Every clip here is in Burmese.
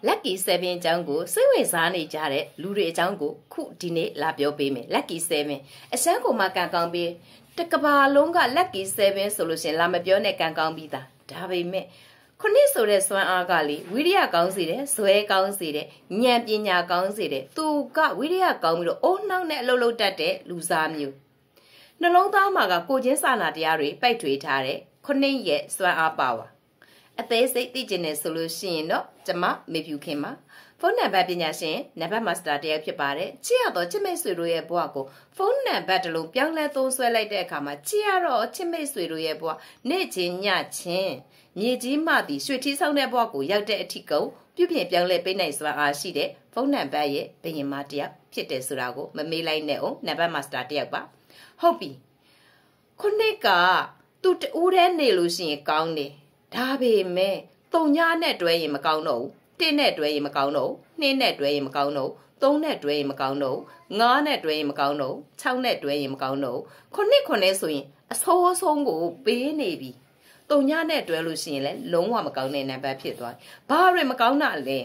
Lucky 7 အကြောင်းကိုစိတ်ဝင်စားနေကြတဲ့လူတွေအကြောင်းကိုခုဒီနေ့လာပြောပေးမယ် Lucky 7အစမ်းကိုမှကန်ကောင်းပြီးတကဘာလုံးက Lucky 7ဆိုလို့ရှင်လာမပြောနဲ့ကန်ကောင်းပြီးသားဒါပေမဲ့ခုနှစ်ဆိုတဲ့စွမ်းအားကလေဝိရိယကောင်းစေတယ်ဇွဲကောင်းစေတယ်ဉာဏ်ပညာကောင်းစေတယ်သူကဝိရိယကောင်းပြီးတော့အိုးနှောက်နဲ့အလုပ်လုပ်တတ်တဲ့လူစားမျိုးနှလုံးသားမှာကကိုချင်းစာနာတရားတွေပိုက်ထွေထားတဲ့ခုနှစ်ရဲ့စွမ်းအားပါဝါအသေးစိတ်သိကျင်နေဆိုလို့ရှိရင်တော့ကျမမေဖြူခင်ပါဖုန်းနံပါတ်ပညာရှင်နံပါတ်မာစတာတယောက်ဖြစ်ပါတယ်ချစ်ရတော့ချစ်မိတ်ဆွေတို့ရဲ့ဘဝကိုဖုန်းနံပါတ်တစ်လုံးပြောင်းလဲသုံးဆွဲလိုက်တဲ့အခါမှာချစ်ရတော့ချစ်မိတ်ဆွေတို့ရဲ့ဘဝနေ့ချင်းညချင်းမြေကြီးမှသည်ရွှေထီးဆောင်တဲ့ဘဝကိုရောက်တဲ့အထိကုန်ပြုပြင်ပြောင်းလဲပေးနိုင်စွမ်းအားရှိတဲ့ဖုန်းနံပါတ်ရဲ့ဘယင်မတယောက်ဖြစ်တယ်ဆိုတာကိုမမေးလိုက်နဲ့အောင်နံပါတ်မာစတာတယောက်ပါဟုတ်ပြီခုနှစ်ကသူ့တူးတဲ့နေလို့ရှိရင်ကောင်းတယ်ဒါပေမဲ့တုံညာနဲ့တွဲရင်မကောင်းတော့ဘူး1နဲ့တွဲရင်မကောင်းတော့ဘူး2နဲ့တွဲရင်မကောင်းတော့ဘူး3နဲ့တွဲရင်မကောင်းတော့ဘူး5နဲ့တွဲရင်မကောင်းတော့ဘူး6နဲ့တွဲရင်မကောင်းတော့ဘူး9ဆိုရင်အဆိုးဆုံးကိုပေးနေပြီတုံညာနဲ့တွဲလို့ရှိရင်လည်းလုံးဝမကောင်းတဲ့နံပါတ်ဖြစ်သွားဘာတွေမကောင်းတာလဲ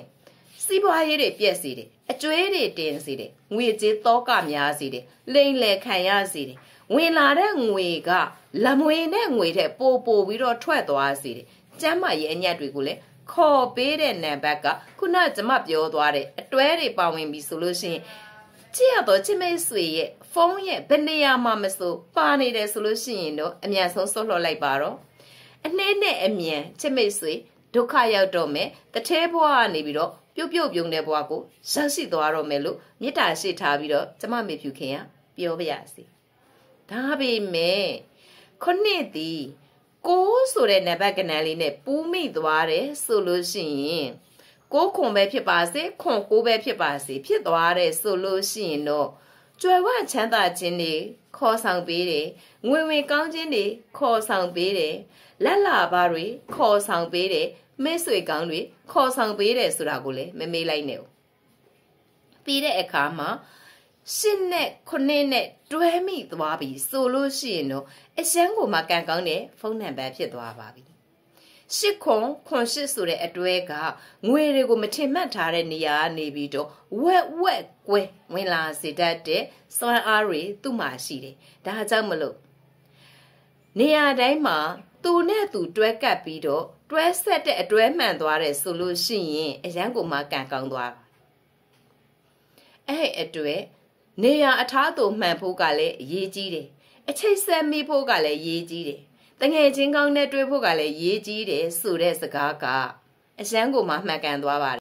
စီးပွားရေးတွေပြက်စီတယ်အကျွေးတွေတင်စီတယ်ငွေကြေးတောကများစီတယ်လိမ်လည်ခံရစီတယ်ဝင်လာတဲ့ငွေကလမွေနဲ့ငွေတဲ့ပိုပြီးတော့ထွက်သွားစီတယ်ကျမ်းမာရေးအညက်တွေကိုလည်းခေါ်ပေးတဲ့နံပါတ်ကခုနကျမပြောသွားတဲ့အတွဲတွေပါဝင်ပြီဆိုလို့ရှိရင်ကြည့်ရတော့ချစ်မိတ်ဆွေရဲ့ဖုန်းရဲ့ဘယ်နေရာမှာမဆိုပါနေတယ်ဆိုလို့ရှိရင်တော့အမြန်ဆုံးဆွတ်လွှတ်လိုက်ပါတော့အနှဲနဲ့အမြန်ချစ်မိတ်ဆွေဒုက္ခရောက်တော့မယ်တထဲဘဝကနေပြီးတော့ပြုတ်ပြုံတဲ့ဘဝကိုရောက်ရှိသွားတော့မယ်လို့မေတ္တာရှိထားပြီးတော့ကျမမေဖြူခင်ကပြောပါရစေဒါပေမဲ့ခုနှစ်သည်ကိုဆိုတဲ့နံပါတ်ကဏ္ဍလေးနဲ့ပူးမိသွားတယ်ဆိုလို့ရှိရင်ကိုခွန်ပဲဖြစ်ပါစေခွန်ကိုပဲဖြစ်ပါစေဖြစ်သွားတယ်ဆိုလို့ရှိရင်တော့ကြွယ်ဝချမ်းသာခြင်းတွေခေါ်ဆောင်ပေးတယ်ငွေဝင်ကောင်းခြင်းတွေခေါ်ဆောင်ပေးတယ်လက်လာပါတွေခေါ်ဆောင်ပေးတယ်မိတ်ဆွေကောင်းတွေခေါ်ဆောင်ပေးတယ်ဆိုတာကိုလည်းမမေ့လိုက်နဲ့ပြီးတဲ့အခါမှာ8နဲ့9နဲ့တွဲမိသွားပြီဆိုလို့ရှိရင်တော့အရှမ်းကိုမှကန်ကောင်းတဲ့ဖုန်းနံပါတ်ဖြစ်သွားပါပြီ8ခွန်8ဆိုတဲ့အတွဲကငွေတွေကိုမထင်မှတ်ထားတဲ့နေရာကနေပြီးတော့ဝက်ကွဲဝင်လာစေတတ်တဲ့စွမ်းအားတွေသူ့မှာရှိတယ်ဒါကြောင့်မလို့နေရာတိုင်းမှာသူနဲ့သူတွဲကပ်ပြီးတော့တွဲဆက်တဲ့အတွဲမှန်သွားတယ်ဆိုလို့ရှိရင်အရန်ကိုမှကန်ကောင်းသွားအဲ့အတွဲနေရအထားသူမှန်ဖို့ကလည်းအရေးကြီးတယ်အချိတ်ဆက်မိဖို့ကလည်းရေးကြီးတယ်တငယ်ချင်းကောင်းနဲ့တွေ့ဖို့ကလည်းရေးကြီးတယ်ဆိုတဲ့စကားကအရန်ကိုမှမှန်ကန်သွားပါတယ်